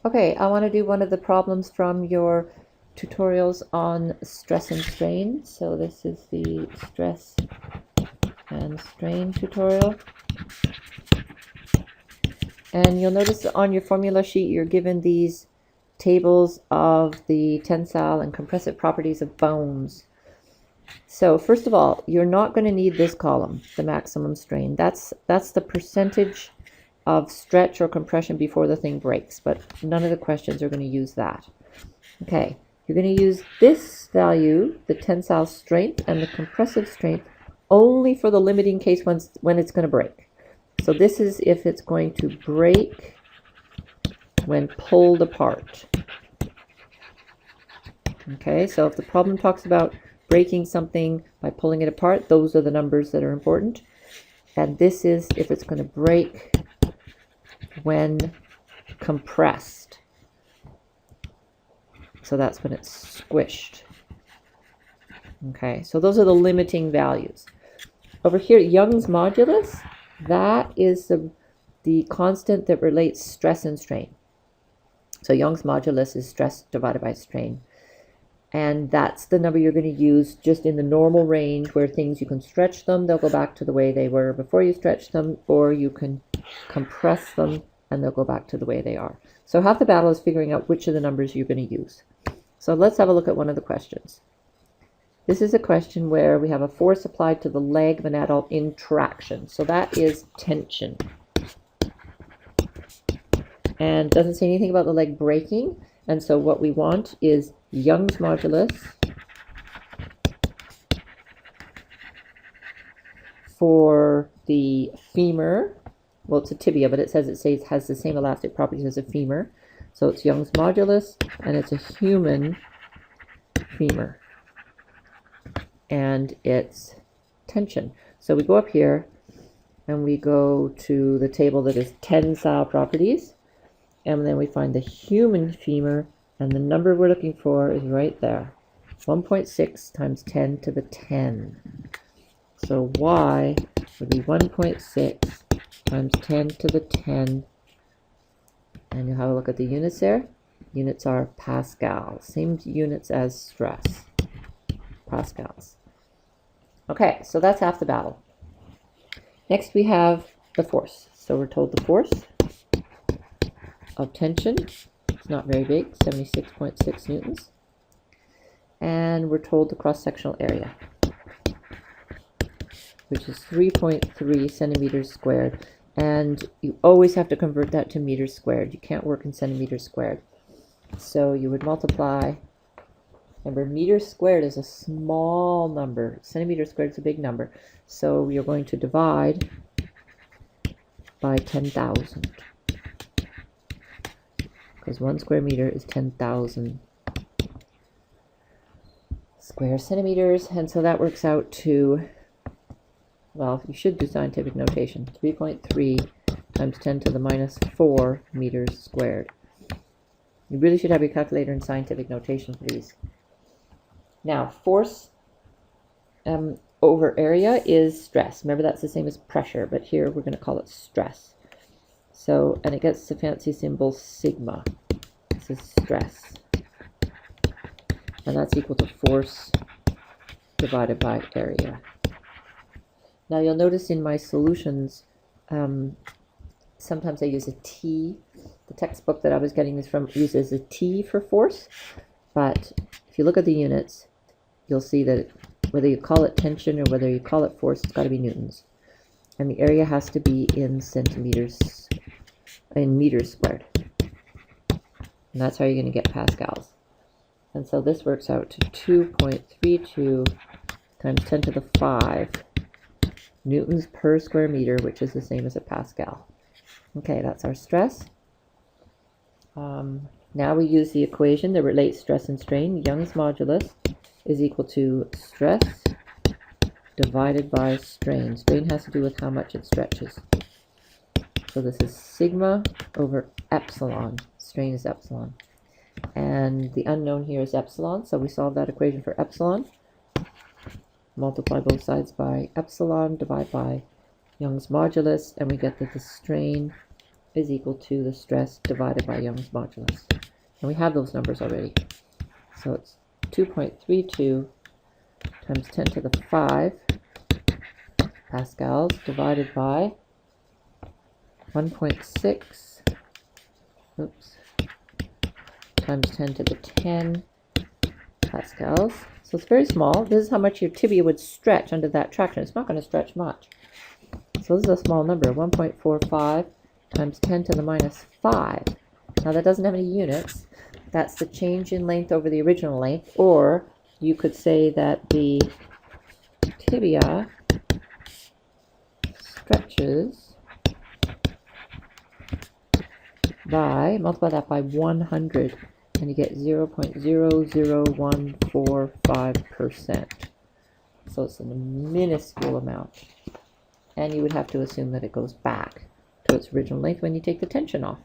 Okay, I want to do one of the problems from your tutorials on stress and strain. So this is the stress and strain tutorial. And you'll notice on your formula sheet you're given these tables of the tensile and compressive properties of bones. So first of all, you're not going to need this column, the maximum strain. That's the percentage of stretch or compression before the thing breaks, but none of the questions are going to use that. Okay, you're going to use this value, the tensile strength and the compressive strength, only for the limiting case when it's going to break. So this is if it's going to break when pulled apart. Okay, so if the problem talks about breaking something by pulling it apart, those are the numbers that are important. And this is if it's going to break when compressed. So that's when it's squished. Okay, so those are the limiting values. Over here, Young's modulus, that is the constant that relates stress and strain. So Young's modulus is stress divided by strain. And that's the number you're going to use just in the normal range where things, you can stretch them, they'll go back to the way they were before you stretched them, or you can compress them and they'll go back to the way they are. So half the battle is figuring out which of the numbers you're going to use. So let's have a look at one of the questions. This is a question where we have a force applied to the leg of an adult in traction. So that is tension. And doesn't say anything about the leg breaking. And so what we want is Young's modulus for the femur. Well, it's a tibia, but it says it has the same elastic properties as a femur. So it's Young's modulus, and it's a human femur. And it's tension. So we go up here, and we go to the table that is tensile properties, and then we find the human femur, and the number we're looking for is right there, 1.6 times 10 to the 10. So y would be 1.6 times 10 to the 10, and you'll have a look at the units there. Units are pascals, same units as stress, pascals. Okay, so that's half the battle. Next we have the force. So we're told the force of tension, it's not very big, 76.6 newtons. And we're told the cross-sectional area, which is 3.3 centimeters squared. And you always have to convert that to meters squared. You can't work in centimeters squared. So you would multiply, remember meters squared is a small number, centimeters squared is a big number. So you're going to divide by 10,000. Because 1 square meter is 10,000 square centimeters. And so that works out to, well, you should do scientific notation. 3.3 times 10 to the minus 4 meters squared. You really should have your calculator in scientific notation for these. Now, force over area is stress. Remember, that's the same as pressure, but here we're going to call it stress. So, and it gets the fancy symbol sigma. This is stress. And that's equal to force divided by area. Now you'll notice in my solutions, sometimes I use a T. The textbook that I was getting this from uses a T for force. But if you look at the units, you'll see that whether you call it tension or whether you call it force, it's got to be newtons. And the area has to be in centimeters, in meters squared. And that's how you're going to get pascals. And so this works out to 2.32 times 10 to the 5 newtons per square meter, which is the same as a pascal. Okay, that's our stress. Now we use the equation that relates stress and strain. Young's modulus is equal to stress divided by strain. Strain has to do with how much it stretches. So this is sigma over epsilon. Strain is epsilon. And the unknown here is epsilon, so we solve that equation for epsilon. Multiply both sides by epsilon, divide by Young's modulus, and we get that the strain is equal to the stress divided by Young's modulus. And we have those numbers already. So it's 2.32 times 10 to the 5 pascals divided by 1.6 times 10 to the 10 pascals. So it's very small. This is how much your tibia would stretch under that traction. It's not going to stretch much. So this is a small number, 1.45 times 10 to the minus 5. Now that doesn't have any units. That's the change in length over the original length. Or you could say that the tibia stretches by, multiply that by 100, and you get 0.00145%. So it's a minuscule amount. And you would have to assume that it goes back to its original length when you take the tension off.